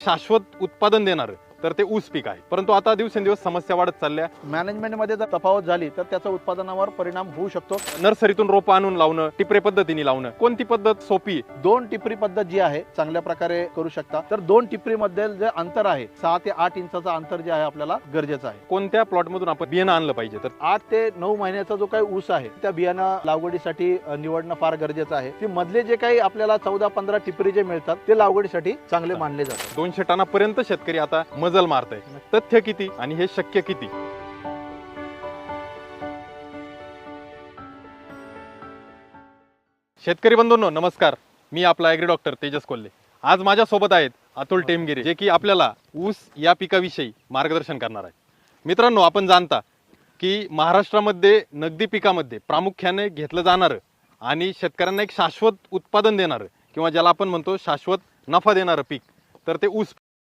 शाश्वत उत्पादन देणारं तर ते ऊस पीक आहे. परंतु आता दिवसेंदिवस समस्या वाढत चालल्या. मॅनेजमेंटमध्ये जर तफावत झाली तर त्याचा उत्पादनावर परिणाम होऊ शकतो. नर्सरीतून रोपं आणून लावणं, टिपरे पद्धतीने लावणं, कोणती पद्धत सोपी? 2 टिपरी पद्धत जी आहे चांगल्या प्रकारे करू शकता. तर 2 टिपरी मध्ये जे अंतर आहे 6 ते 8 इंचाचं अंतर जे आहे आपल्याला गरजेचं आहे. कोणत्या प्लॉट मधून आपण बियाणं आणलं पाहिजे? तर 8 ते 9 महिन्याचा जो काही ऊस आहे त्या बियाणं लागवडीसाठी निवडणं फार गरजेचं आहे. ते मधले जे काही आपल्याला 14-15 टिपरी जे मिळतात ते लागवडीसाठी चांगले मानले जातात. 200 टनापर्यंत शेतकरी आता मजल मारताय. तथ्य किती आणि हे शक्य किती? शेतकरी बंधूंनो नमस्कार, मी आपला ॲग्री डॉक्टर तेजस कोल्हे. आज माझ्या सोबत आहेत अतुल टेमगिरे, जे की आपल्याला ऊस या पिकाविषयी मार्गदर्शन करणार आहे. मित्रांनो, आपण जाणता की महाराष्ट्रामध्ये नगदी पिकामध्ये प्रामुख्याने घेतलं जाणारं आणि शेतकऱ्यांना एक शाश्वत उत्पादन देणारं किंवा ज्याला आपण म्हणतो शाश्वत नफा देणारं पीक तर ते ऊस